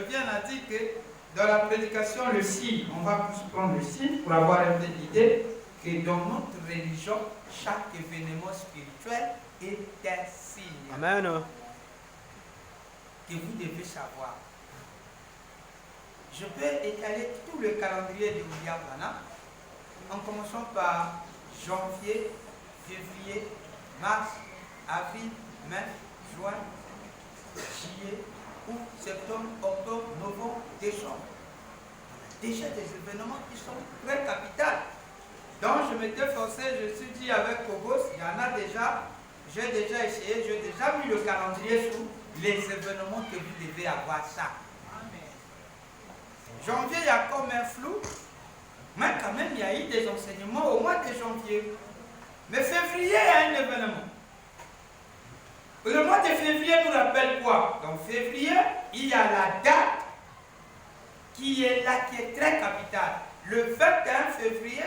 viens à dire que dans la prédication, le signe, on va plus prendre le signe pour avoir un peu d'idée que dans notre religion, chaque événement spirituel est un signe. Amen. Que vous devez savoir. Je peux étaler tout le calendrier de William Branham en commençant par janvier, février, mars, avril, mai, juin, juillet, août, septembre, octobre, novembre, décembre. Déjà des événements qui sont très capitaux. Donc je m'étais forcé, je me suis dit avec Kogos, il y en a déjà, j'ai déjà essayé, j'ai déjà mis le calendrier sous les événements que vous devez avoir ça. Janvier, il y a comme un flou, mais quand même, il y a eu des enseignements au mois de janvier. Mais février, il y a un événement. Le mois de février nous rappelle quoi? Dans février, il y a la date qui est là, qui est très capitale. Le 21 février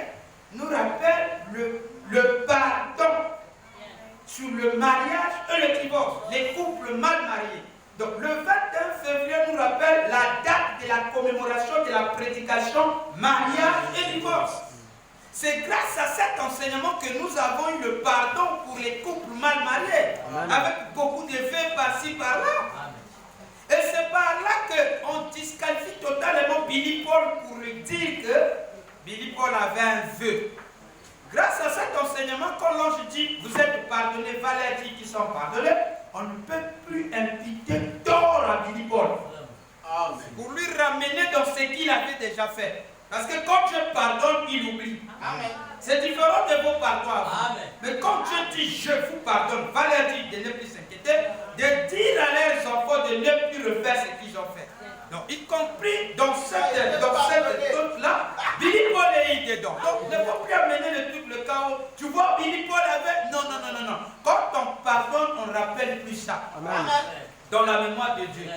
nous rappelle le pardon sur le mariage et le divorce, les couples mal mariés. Donc le 21 février nous rappelle la date de la commémoration de la prédication mariage et divorce. C'est grâce à cet enseignement que nous avons eu le pardon pour les couples mal mariés, avec beaucoup de faits par-ci par-là. Et c'est par là qu'on disqualifie totalement Billy Paul pour lui dire que Billy Paul avait un vœu. Grâce à cet enseignement, quand l'ange dit vous êtes pardonnés, Valère dit qu'ils sont pardonnés, on ne peut plus imputer tort à Billy Paul. Pour lui ramener dans ce qu'il avait déjà fait. Parce que quand Dieu pardonne, il oublie. C'est différent de vos pardons. Mais quand Dieu dit je vous pardonne, Valère dit de ne plus s'inquiéter, de dire à leurs enfants de ne plus refaire ce qu'ils ont fait. Donc, y compris dans cette là, Billy Paul est dedans. Donc, il ne faut plus amener le truc, le chaos. Tu vois, Billy Paul avait. Non. Quand on pardonne, on ne rappelle plus ça. Amen. Dans la mémoire de Dieu.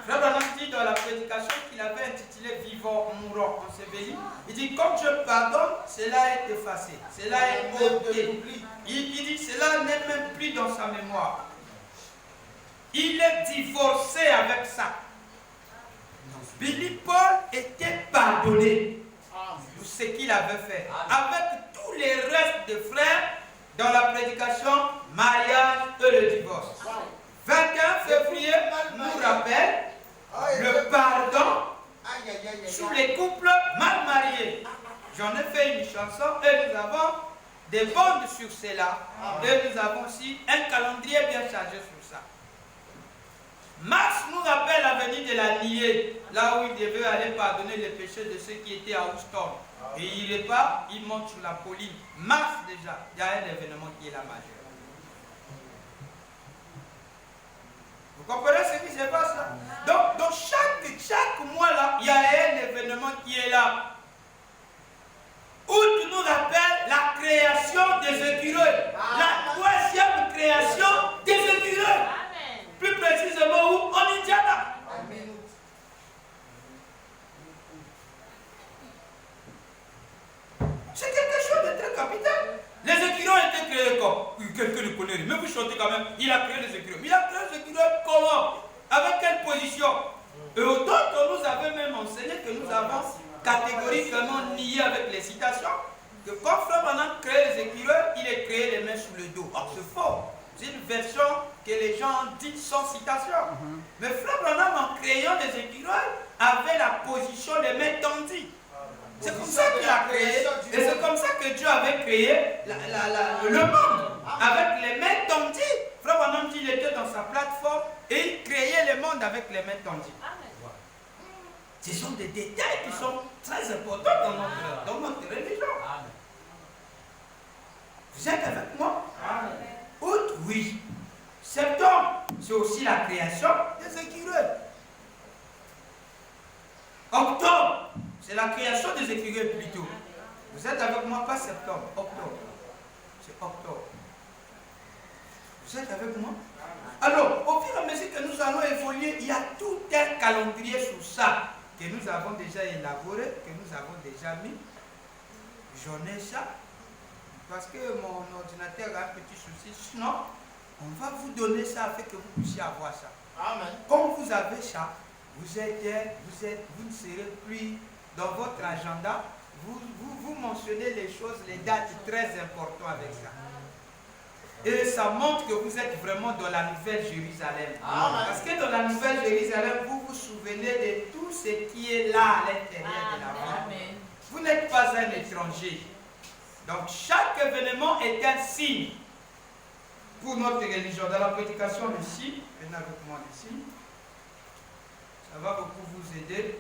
Frère Branham dit dans la prédication qu'il avait intitulé Vivant, mourant, enseveli. Il dit quand je pardonne, cela est effacé. Cela est ôté. Il dit cela n'est même plus dans sa mémoire. Il est divorcé avec ça. Billy Paul était pardonné pour ce qu'il avait fait. Avec tous les restes de frères dans la prédication mariage et le divorce. 21 février nous rappelle le pardon sur les couples mal mariés. J'en ai fait une chanson et nous avons des bandes sur cela. Et nous avons aussi un calendrier bien chargé sur ça. Mars nous rappelle la venue de la niée, là où il devait aller pardonner les péchés de ceux qui étaient à Houston. Et il repart, il monte sur la colline. Mars déjà, il y a un événement qui est là majeur. Vous comprenez ce qui se passe là? Donc, dans chaque mois là, il y a un événement qui est là. Août nous rappelle la création des écureuils. La troisième création des écureuils. Plus précisément où? En Indiana. C'est quelque chose de très capital. Les écureuils ont été créés comme quelqu'un ne connaît rien. Mais vous chantez quand même, il a créé les écureuils. Il a créé les écureuils comment? Avec quelle position? Et autant que nous avons même enseigné que nous avons catégoriquement nié avec les citations, que quand Frère Branham crée les écureuils, il est créé les mains sous le dos. Or c'est faux. C'est une version que les gens disent sans citation. Mais Frère Branham, en créant les écureuils, avait la position des mains tendues. C'est comme ça qu'il a créé, et c'est comme ça que Dieu avait créé le monde, avec les mains tendues. Frère Branham dit qu'il était dans sa plateforme et il créait le monde avec les mains tendues. Ce sont des détails qui sont très importants dans notre religion. Vous êtes avec moi? Août, oui. Septembre, c'est aussi la création des écureuils. Octobre, c'est la création des écureuils plutôt. Vous êtes avec moi, pas septembre, octobre. C'est octobre. Vous êtes avec moi? Alors, au fur et à mesure que nous allons évoluer, il y a tout un calendrier sur ça que nous avons déjà élaboré, que nous avons déjà mis. J'en ai ça. Parce que mon ordinateur a un petit souci. Sinon, on va vous donner ça afin que vous puissiez avoir ça. Amen. Comme vous avez ça, vous ne serez plus dans votre agenda. Vous mentionnez les choses, les dates très importantes avec ça. Et ça montre que vous êtes vraiment dans la Nouvelle Jérusalem. Amen. Parce que dans la Nouvelle Jérusalem, vous vous souvenez de tout ce qui est là à l'intérieur de la vie. Vous n'êtes pas un étranger. Donc chaque événement est un signe pour notre religion. Dans la prédication, le signe, venez avec moi le signe. Ça va beaucoup vous aider.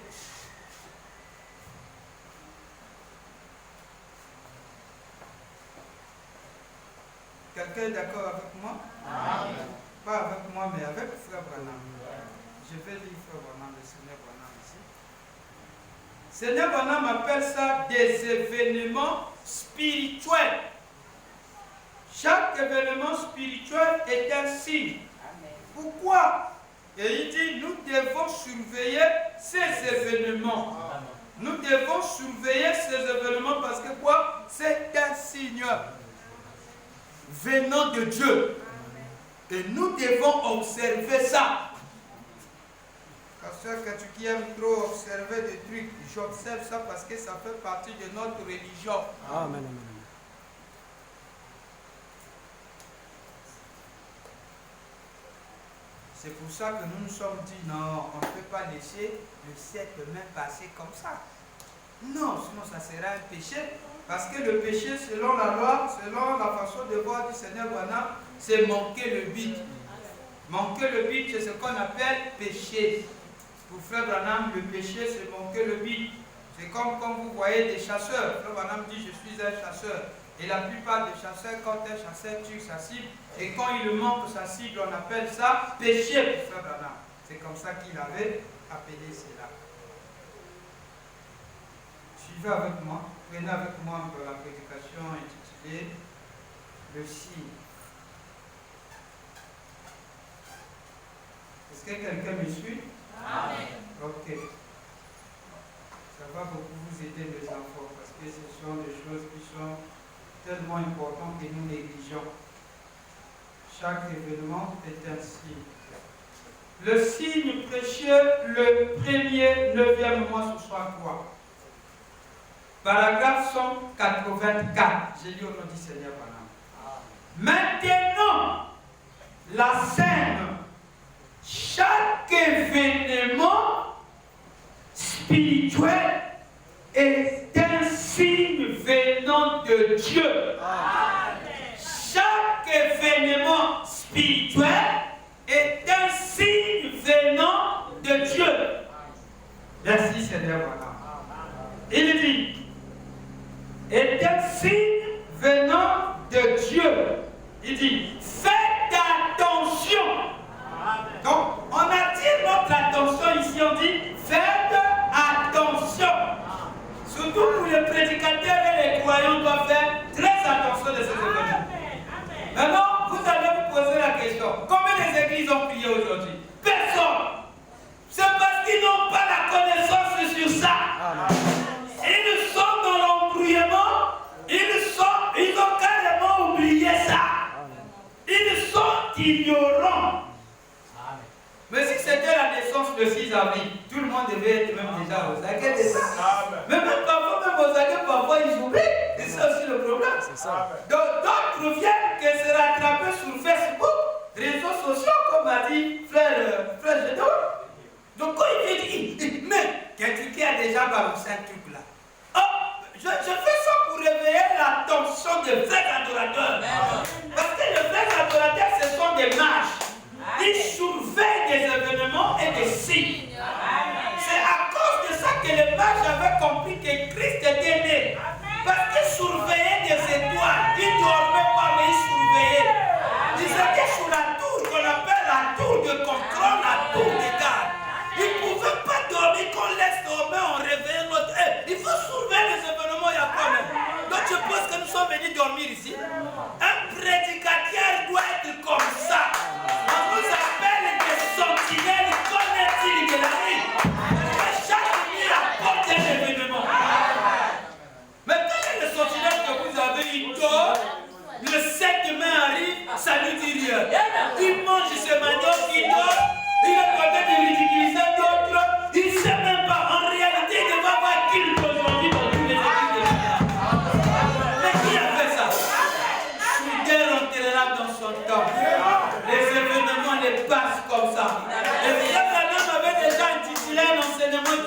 Quelqu'un est d'accord avec moi? Amen. Pas avec moi, mais avec Frère Branham. Je vais lire Frère Branham, le Seigneur Branham ici. Seigneur Branham appelle ça des événements spirituels. Chaque événement spirituel est un signe. Amen. Pourquoi? Et il dit, nous devons surveiller ces événements. Amen. Nous devons surveiller ces événements parce que quoi? C'est un signe venant de Dieu. Et nous devons observer ça. Pasteur, quand tu aimes trop observer des trucs, j'observe ça parce que ça fait partie de notre religion. Amen. C'est pour ça que nous nous sommes dit, non, on ne peut pas laisser le siècle même passer comme ça. Non, sinon ça sera un péché. Parce que le péché, selon la loi, selon la façon de voir du Seigneur Branham, c'est manquer le but. Manquer le but, c'est ce qu'on appelle péché. Pour Frère Branham, le péché, c'est manquer le but. C'est comme quand vous voyez des chasseurs. Frère Branham dit, je suis un chasseur. Et la plupart des chasseurs, quand un chasseur tue sa cible, et quand il manque sa cible, on appelle ça péché pour Frère Branham. C'est comme ça qu'il avait appelé cela. Suivez avec moi. Prenez avec moi la prédication intitulée Le signe. Est-ce que quelqu'un me suit? Amen. Ok. Ça va beaucoup vous aider les enfants parce que ce sont des choses qui sont tellement importantes que nous négligeons. Chaque événement est un signe. Le signe prêché le 1er 9e mois, ce soit quoi? Paragraphe 184. J'ai lu au nom du Seigneur Branham. Maintenant, la scène, chaque événement spirituel est un signe venant de Dieu. Amen. Chaque événement spirituel est un signe venant de Dieu. Merci Seigneur Branham. Il dit, est un signe venant de Dieu. Il dit, faites attention. Donc, on attire notre attention ici, on dit, faites attention. Surtout pour les prédicateurs et les croyants doivent faire très attention de ces événements. Maintenant, vous allez vous poser la question, combien les églises ont prié aujourd'hui? Personne. C'est parce qu'ils n'ont pas la connaissance sur ça. Ils sont dans l'embrouillement, ils ont carrément oublié ça. Ils sont ignorants. Mais si c'était la naissance le 6 avril, tout le monde devait être même déjà aux aguets de ça. Mais même parfois, même aux aguets, parfois ils oublient. C'est ça aussi le problème. Donc d'autres viennent que se rattraper sur Facebook, réseaux sociaux, comme a dit frère Gédon. Donc quand il dit, mais quelqu'un qui a déjà balancé un truc là. Oh, je fais ça pour réveiller l'attention des vrais adorateurs. Parce que les vrais adorateurs, ce sont des mages. Ils surveillent des événements et des signes. C'est à cause de ça que les mages avaient compris que Christ était né. Parce qu'ils surveillaient des étoiles. Ils ne dormaient pas, mais ils surveillaient. Ils étaient sur la tour qu'on appelle la tour de contrôle, la tour de garde. Ils ne pouvaient pas dormir, qu'on laisse dormir, on réveille notre... Il faut surveiller les événements, il y a quoi même. Donc je pense que nous sommes venus dormir ici. Un prédicateur doit être comme ça. On vous appelle des sentinelles, connaît-il de la nuit. Chaque nuit apporte un événement. Mais quel est le sentinelle que vous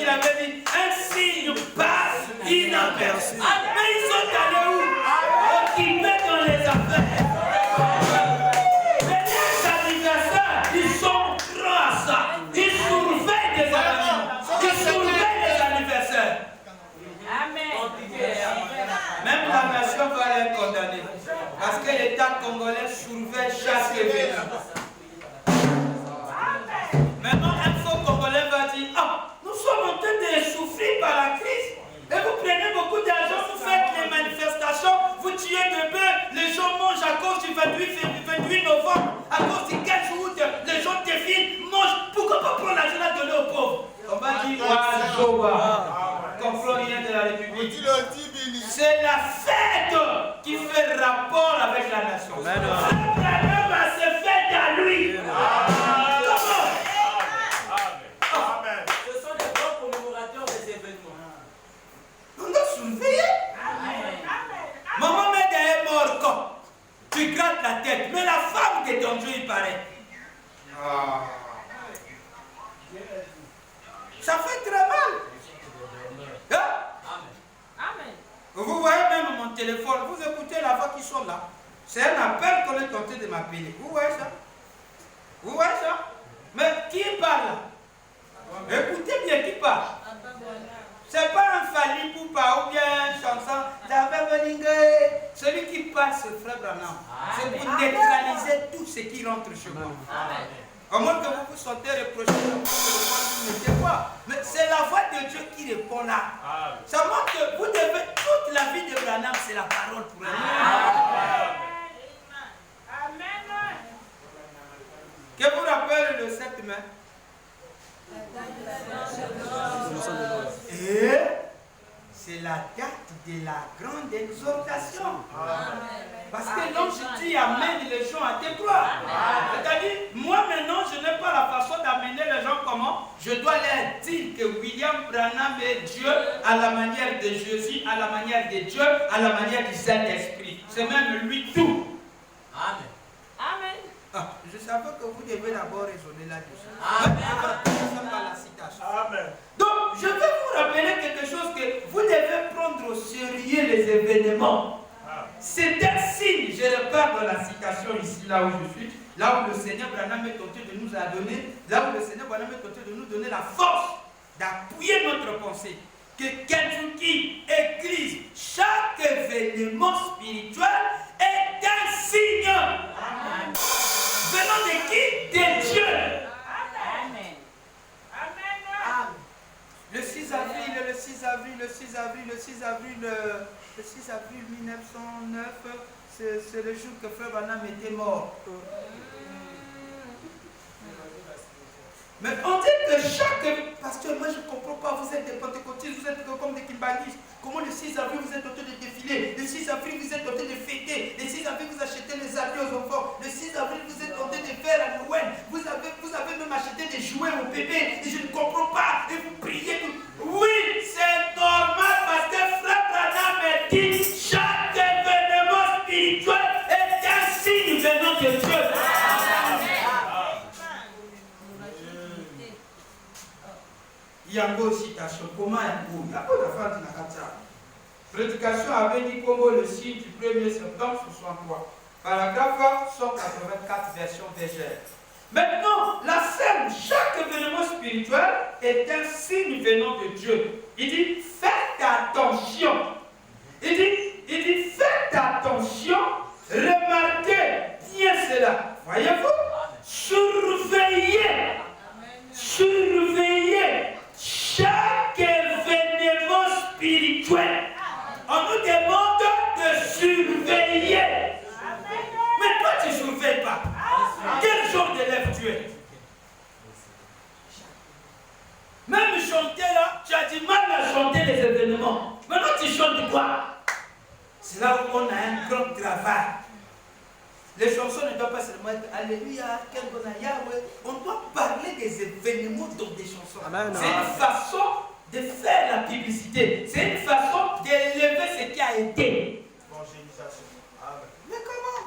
qu'il avait dit, un signe passe inaperçu. Mais ils sont allés où? Occupés dans les affaires. Mais les anniversaires, ils sont grands à ça. Ils surveillent des événements. Ils surveillent les anniversaires. Amen. Même la nation va les condamner. Parce que l'État congolais surveille chaque événement. Maintenant, un faux Congolais va dire, ah, nous sommes en train de souffrir par la crise. Et vous prenez beaucoup d'argent, vous faites les manifestations, vous tuez des bœufs, les gens mangent à cause du 28 novembre, à cause du 15 août, les gens défilent, mangent. Pourquoi pas prendre l'argent et donner aux pauvres? On va dire, Wazoba, comprend rien de la République. C'est la fête qui fait rapport avec la nation. C'est Branham a ses fêtes à lui. Comment? Ce sont des grands commémorateurs des événements. On doit surveiller. Maman met derrière mort comme tu grattes la tête, mais la femme de ton Dieu il paraît. Ça fait très mal. Hein? Amen. Vous voyez même mon téléphone, vous écoutez la voix qui sont là. C'est un appel qu'on est tenté de m'appeler. Vous voyez ça? Vous voyez ça? Mais qui parle là? Écoutez bien qui parle. C'est pas un Fali Poupa ou bien un chanson. Celui qui parle, c'est Frère Branham. C'est pour neutraliser tout ce qui rentre chez moi. Au moins que vous vous sentez reproché, vous ne mettez pas. Mais c'est la voix de Dieu qui répond là. Ça montre que vous devez, toute la vie de Branham, c'est la parole pour elle. Que vous rappelez le 7 mai? Et c'est la date de la grande exhortation. Parce que l'ange dit amène les gens à tes gloires. C'est-à-dire, moi maintenant, je n'ai pas la façon d'amener les gens comment? Je dois leur dire que William Branham est Dieu à la manière de Jésus, à la manière de Dieu, à la manière du Saint-Esprit. C'est même lui tout. Amen. Amen. Ah, je savais que vous devez d'abord raisonner là-dessus. Amen. Donc, je vais vous rappeler quelque chose que vous devez prendre au sérieux les événements. C'est un signe, je repars dans la citation ici, là où je suis, là où le Seigneur Branham est tenté de nous donner, là où le Seigneur Branham est tenté de nous donner la force d'appuyer notre pensée. Que Kentucky, Église, chaque événement spirituel est un signe. Amen. Venant de qui? De Dieu. Amen. Amen. Le 6 avril 1909, c'est le jour que Frère Branham était mort. Mais on dit que chaque... Parce que moi je ne comprends pas, vous êtes des pentecôtistes, vous êtes comme des kimbangistes. Comment le 6 avril vous êtes tentés de défiler? Le 6 avril vous êtes tentés de fêter? Le 6 avril vous achetez les habits aux enfants? Le 6 avril vous êtes tentés de faire à Noël? Vous avez même acheté des jouets aux bébés? Et je ne comprends pas. Et vous priez tout. Oui, c'est normal parce que Frère Branham a dit chaque événement spirituel est un signe venant de Dieu. Yango citation, comment Yango? Yango la fin de la prédication avait dit comment le signe du 1er septembre 63. Paragraphe 184, version Végère. Maintenant, la scène, chaque événement spirituel est un signe venant de Dieu. Il dit, faites attention. Il dit, faites attention, remarquez bien cela. Voyez-vous? Surveillez chaque événement spirituel. On nous demande de surveiller. Mais toi, tu ne surveilles pas. Quel genre d'élève tu es? Même chanter là, tu as du mal à chanter les événements. Maintenant, tu chantes quoi? C'est là où on a un grand travail. Les chansons ne doivent pas seulement être Alléluia, quel bon Yahweh. On doit parler des événements dans des chansons. C'est une façon de faire la publicité. C'est une façon d'élever ce qui a été. Évangélisation. Amen. Mais comment?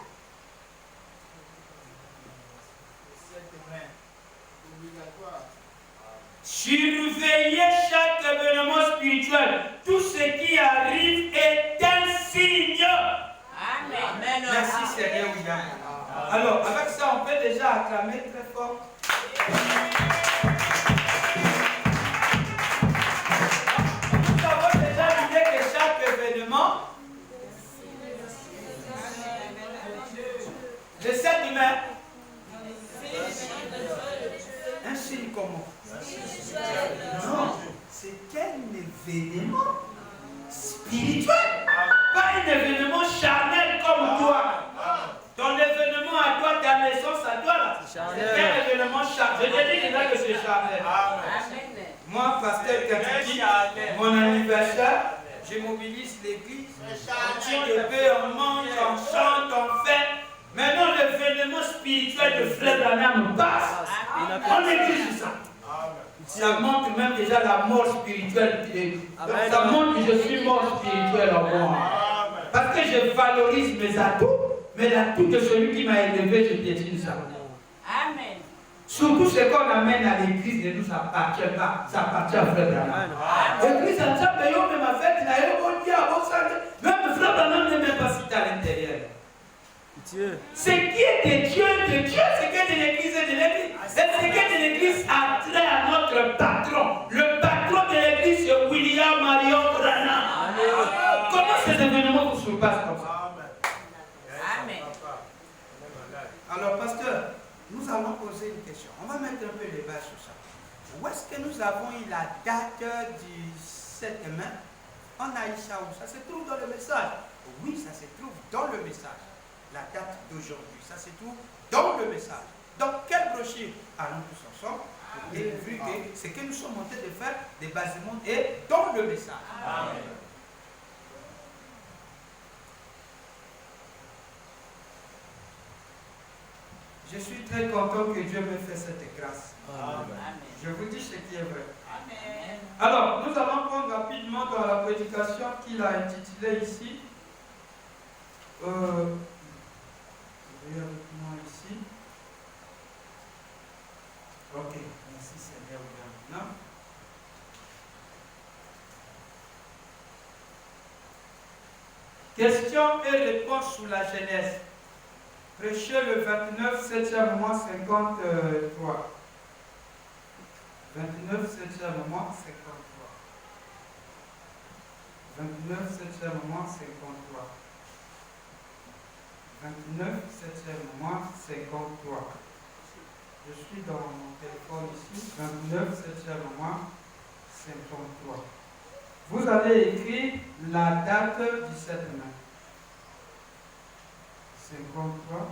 Surveillez chaque spirituelle. Tout ce qui arrive est un signe. Amen. Merci Seigneur William. Alors, avec ça, on peut déjà acclamer très fort. Nous avons déjà l'idée que chaque événement, le 7 mai, un signe comment? Non, c'est un événement spirituel, pas un événement charnel comme toi. Ton événement à toi, ta naissance à toi, là, c'est un événement charnel. Je te dis déjà que c'est charnel. Moi, pasteur Katiki, mon anniversaire, je mobilise l'église, on tire le paix, on mange, on chante, on fait. Maintenant, l'événement spirituel de Frère Branham passe. On exige ça. Ça montre même déjà la mort spirituelle. Donc, ça montre que je suis mort spirituel en moi. Parce que je valorise mes atouts, mais l'atout de celui qui m'a élevé, je détruis ça. Amen. Surtout ce qu'on amène à l'église ne nous appartient pas. Ça appartient à Frère Branham. L'église a déjà payé ma fête, il a eu bon Dieu, bon sang. Même Frère Branham n'est même pas cité à l'intérieur. Ce qui est de Dieu, ce qui est de l'église et de l'église. Et ce qui est de l'église a trait à notre patron. Le patron de l'église, c'est William Marion Branham. Comment ces événements vous surpassent comme ça? Amen. Alors, pasteur, nous allons poser une question. On va mettre un peu les bases sur ça. Où est-ce que nous avons eu la date du 7 mai? On a eu ça où? Ça se trouve dans le message. Oui, ça se trouve dans le message. La date d'aujourd'hui, ça se trouve dans le message. Donc, quelle brochure allons tous ensemble pour découvrir que ce que nous sommes en train de faire, des basements, est dans le message. Amen. Je suis très content que Dieu me fait cette grâce. Amen. Je vous dis ce qui est vrai. Amen. Alors, nous allons prendre rapidement dans la prédication qu'il a intitulée ici. Avec moi ici. Ok, merci Seigneur. Maintenant. Question et réponse sous la Genèse. Prêché le 29, 7e mois 53. 29, 7e mois 53. 29, 7e mois 53. 29, 7e mois 53. Je suis dans mon téléphone ici. 29, 7e mois 53. Vous allez écrire la date du 7 mai. 53.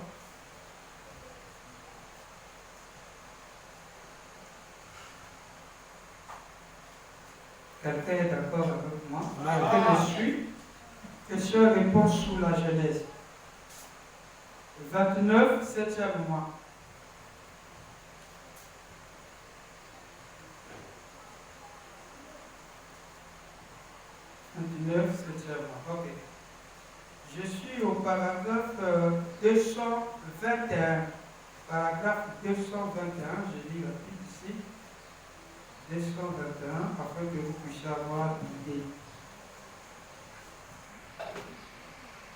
Quelqu'un est d'accord avec moi? Quelqu'un me suit? Question-réponse sous la Genèse. 29, 7e mois. 29, 7e mois. Ok. Je suis au paragraphe 221. Paragraphe 221, je lis rapide ici. 221, afin que vous puissiez avoir l'idée.